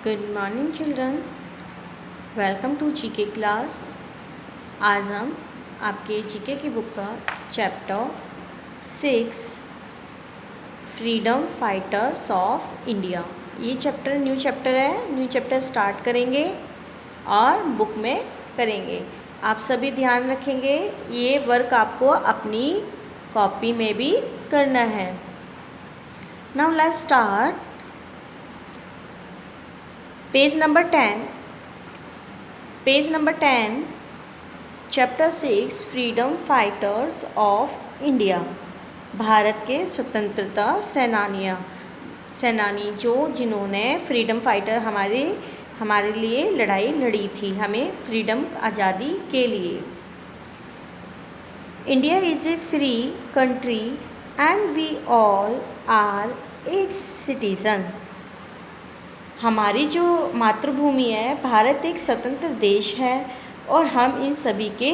Good morning children, welcome to GK class. आज हम आपके जीके की बुक का chapter 6 freedom fighters of India, ये चैप्टर न्यू चैप्टर स्टार्ट करेंगे और बुक में करेंगे। आप सभी ध्यान रखेंगे, ये वर्क आपको अपनी कॉपी में भी करना है। Now let's start. Page number 10 chapter 6 freedom fighters of India. Bharat के स्वतंत्रता सेनानी जिन्होंने फ्रीडम फाइटर हमारे लिए लड़ाई लड़ी थी, हमें फ्रीडम आज़ादी के लिए। India is a free country and we all are its citizen. हमारी जो मातृभूमि है, भारत एक स्वतंत्र देश है और हम इन सभी के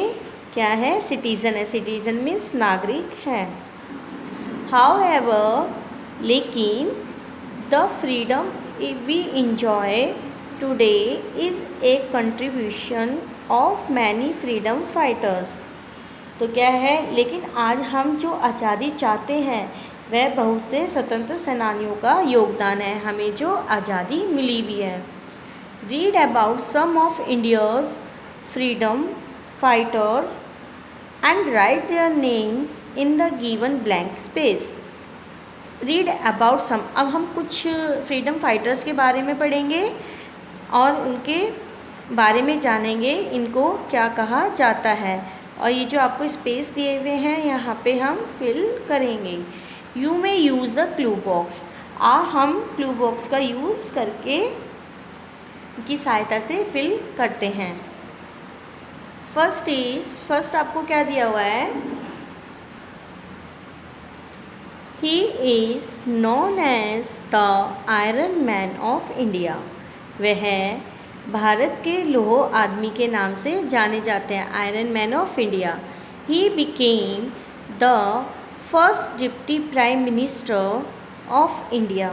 क्या है, सिटीज़न है। सिटीज़न मीन्स नागरिक हैं। हाउएवर, लेकिन the freedom we enjoy today is a contribution of many freedom fighters. तो क्या है, लेकिन आज हम जो आज़ादी चाहते हैं वह बहुत से स्वतंत्र सेनानियों का योगदान है, हमें जो आज़ादी मिली हुई है। Read about some of India's freedom fighters and write their names in the given blank space. Read about some, अब हम कुछ फ्रीडम फाइटर्स के बारे में पढ़ेंगे और उनके बारे में जानेंगे, इनको क्या कहा जाता है। और ये जो आपको स्पेस दिए हुए हैं, यहाँ पे हम फिल करेंगे। You may use the clue box. हम क्लू बॉक्स का यूज़ करके की सहायता से फिल करते हैं। फर्स्ट आपको क्या दिया हुआ है, he is known as the iron man of India. वह भारत के लोह आदमी के नाम से जाने जाते हैं, iron man of India. He became the first deputy prime minister of India.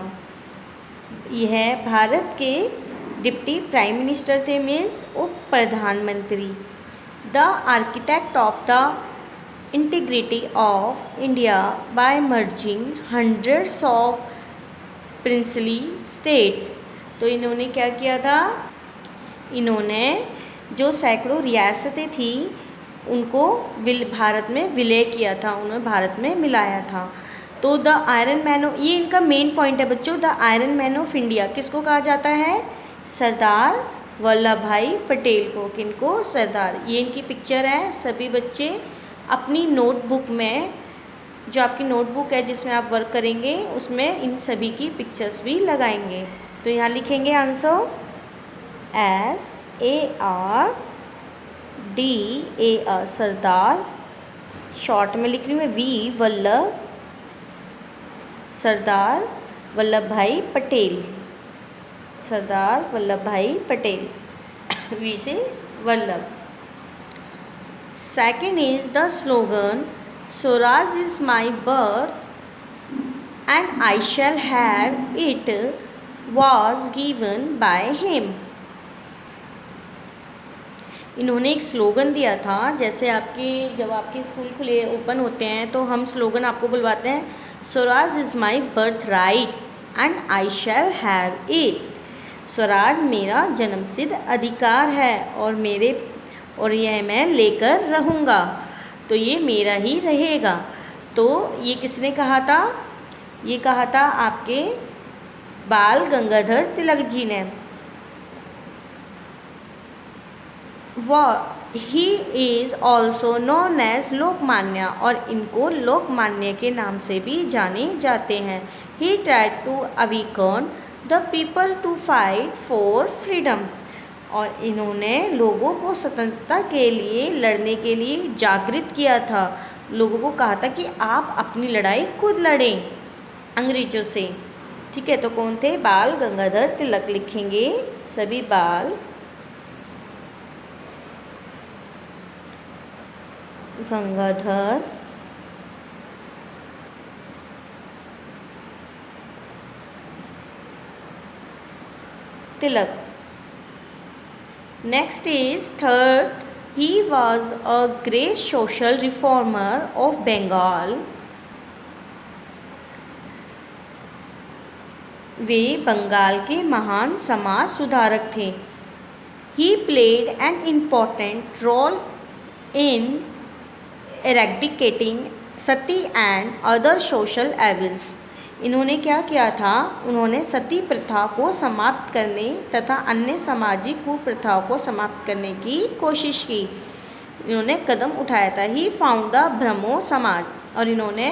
यह भारत के डिप्टी प्राइम मिनिस्टर थे, मीन्स उप प्रधानमंत्री। The architect of the integrity of India by merging hundreds of princely states. तो इन्होंने क्या किया था, इन्होंने जो सैकड़ों रियासतें थी उनको भारत में विलय किया था, उन्होंने भारत में मिलाया था। तो द आयरन मैन ऑफ, ये इनका मेन पॉइंट है बच्चों, the iron man of India किसको कहा जाता है, सरदार वल्लभ भाई पटेल को। किनको, सरदार। ये इनकी पिक्चर है। सभी बच्चे अपनी नोटबुक में, जो आपकी नोटबुक है जिसमें आप वर्क करेंगे, उसमें इन सभी की पिक्चर्स भी लगाएंगे। तो यहाँ लिखेंगे आंसर SARDAR, सरदार। शॉर्ट में लिख रही हूँ वी, वल्लभ, सरदार वल्लभ भाई पटेल, सरदार वल्लभ भाई पटेल, वी से Vallabh. Second is the slogan Swaraj is my birth and I shall have it was given by him. इन्होंने एक स्लोगन दिया था, जैसे जब आपके स्कूल खुले ओपन होते हैं तो हम स्लोगन आपको बुलवाते हैं, Swaraj is my birth right and I shall have it. Swaraj मेरा जन्मसिद्ध अधिकार है और यह मैं लेकर रहूँगा, तो ये मेरा ही रहेगा। तो ये किसने कहा था, ये कहा था आपके बाल गंगाधर तिलक जी ने। He is also known as Lokmanya, और इनको लोकमान्य के नाम से भी जाने जाते हैं। He tried to awaken the people to fight for freedom, और इन्होंने लोगों को स्वतंत्रता के लिए लड़ने के लिए जागृत किया था। लोगों को कहा था कि आप अपनी लड़ाई खुद लड़ें अंग्रेजों से। ठीक है, तो कौन थे, बाल गंगाधर तिलक लिखेंगे सभी, Bal Gangadhar Tilak. Next is third, he was a great social reformer of Bengal. वे बंगाल के महान समाज सुधारक थे। He played an important role in eradicating Sati and other social evils। इन्होंने क्या किया था? उन्होंने सती प्रथा को समाप्त करने तथा अन्य सामाजिक कुप्रथाओं को समाप्त करने की कोशिश की। इन्होंने कदम उठाया था। ही फाउंड द ब्रह्मो समाज। और इन्होंने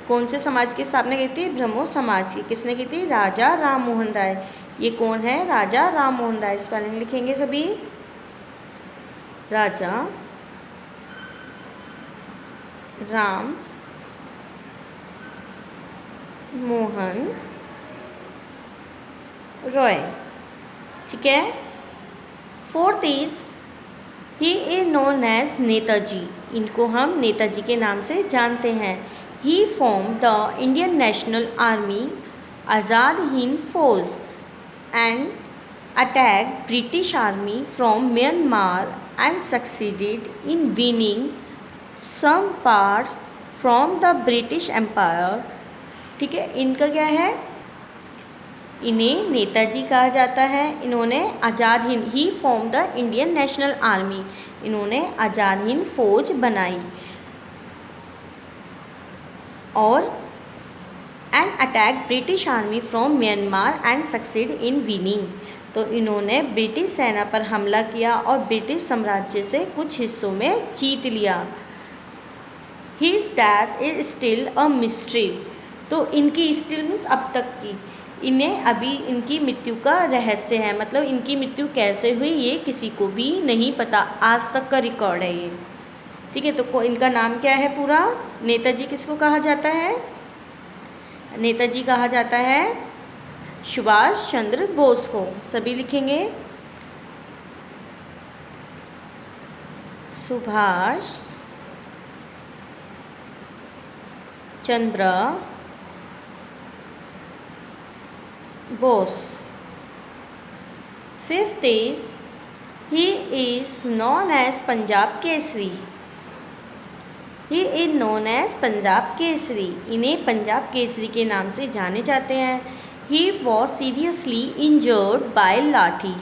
कौन से समाज की स्थापना की थी? ब्रह्मो समाज की। किसने की थी? राजा राम मोहन राय। ये कौन है? राजा राम मोहन राय। स्पेलिंग लिखेंगे सभी। राजा राम मोहन रॉय। ठीक है। Fourth is he is known as Netaji. इनको हम नेताजी के नाम से जानते हैं। He form the Indian National Army Azad Hind Fauj and attacked British army from Myanmar and succeeded in winning some parts from the British Empire। ठीक है। इनका क्या है? इन्हें नेताजी कहा जाता है। इन्होंने Azad Hind, he form the Indian National Army, इन्होंने आज़ाद हिंद फौज बनाई और and attack British army from Myanmar and succeed in winning. तो इन्होंने ब्रिटिश सेना पर हमला किया और ब्रिटिश साम्राज्य से कुछ हिस्सों में जीत लिया। His death is still a mystery. तो इनकी स्टिल मीन्स अब तक की, इन्हें अभी इनकी मृत्यु का रहस्य है। मतलब इनकी मृत्यु कैसे हुई ये किसी को भी नहीं पता, आज तक का रिकॉर्ड है ये। ठीक है। तो इनका नाम क्या है पूरा? नेताजी किसको कहा जाता है? नेताजी कहा जाता है सुभाष चंद्र बोस को। सभी लिखेंगे Subhash Chandra Bose. Fifth is he is known as Punjab Kesari. He is known as Punjab Kesari. इन्हें पंजाब केसरी के नाम से जाने जाते हैं। He was seriously injured by lathi.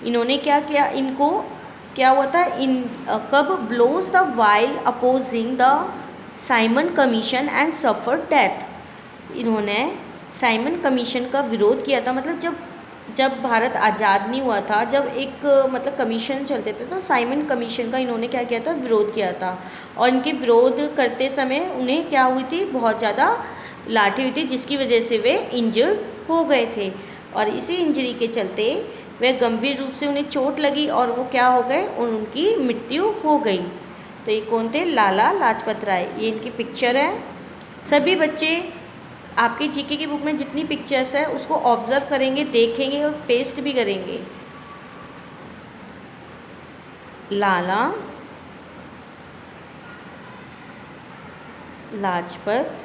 इन्होंने क्या किया? इनको क्या हुआ था? कब? Blows the while opposing the Simon Commission and suffer death. इन्होंने साइमन कमीशन का विरोध किया था। मतलब जब भारत आज़ाद नहीं हुआ था, जब एक मतलब कमीशन चलते थे, तो साइमन कमीशन का इन्होंने क्या किया था? विरोध किया था। और इनके विरोध करते समय उन्हें क्या हुई थी? बहुत ज़्यादा लाठी हुई थी, जिसकी वजह से वे इंजर्ड हो गए थे। और इसी इंजरी के चलते वे गंभीर रूप से उन्हें चोट लगी और वो क्या हो गए? उनकी मृत्यु हो गई। तो ये कौन थे? लाला लाजपत राय। ये इनकी पिक्चर है। सभी बच्चे आपकी जीके की बुक में जितनी पिक्चर्स है उसको ऑब्जर्व करेंगे, देखेंगे और पेस्ट भी करेंगे। लाला लाजपत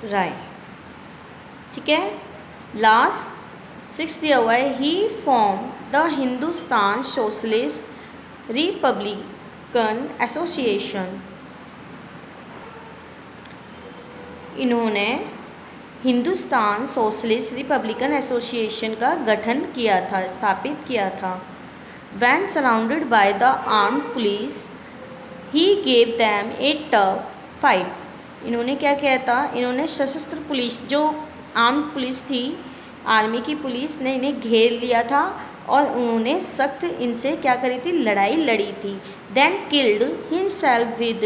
राय। ठीक है। लास्ट सिक्स्थ ईयर हुआ है। He form the Hindustan Socialist Republican Association. इन्होंने हिंदुस्तान सोशलिस्ट रिपब्लिकन एसोसिएशन का गठन किया था, स्थापित किया था। When surrounded by the armed police he gave them A tough fight. इन्होंने क्या किया था? इन्होंने सशस्त्र पुलिस, जो आर्म्ड पुलिस थी, आर्मी की पुलिस ने इन्हें घेर लिया था और उन्होंने सख्त इनसे क्या करी थी? लड़ाई लड़ी थी। Then killed himself with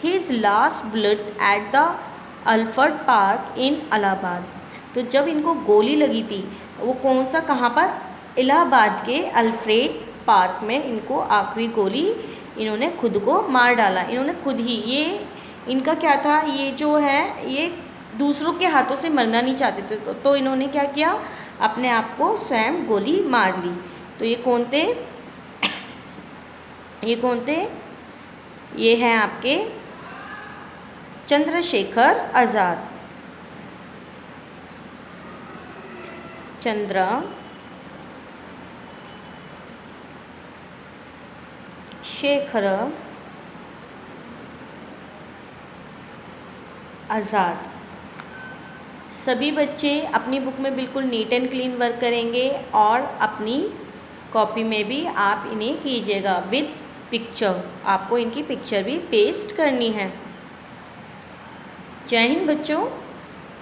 his last blood at the Alfred Park in Allahabad. तो जब इनको गोली लगी थी, वो कौन सा, कहाँ पर? इलाहाबाद के अल्फ्रेड पार्क में इनको आखिरी गोली, इन्होंने खुद को मार डाला। इन्होंने खुद ही, ये इनका क्या था? ये जो है ये दूसरों के हाथों से मरना नहीं चाहते थे, तो इन्होंने क्या किया? अपने आप को स्वयं गोली मार ली। तो ये कौन थे? ये कौन थे? ये हैं आपके चंद्रशेखर आज़ाद। चंद्र शेखर आज़ाद। सभी बच्चे अपनी बुक में बिल्कुल नीट एंड क्लीन वर्क करेंगे और अपनी कॉपी में भी आप इन्हें कीजिएगा विद पिक्चर। आपको इनकी पिक्चर भी पेस्ट करनी है। जय हिंद बच्चों।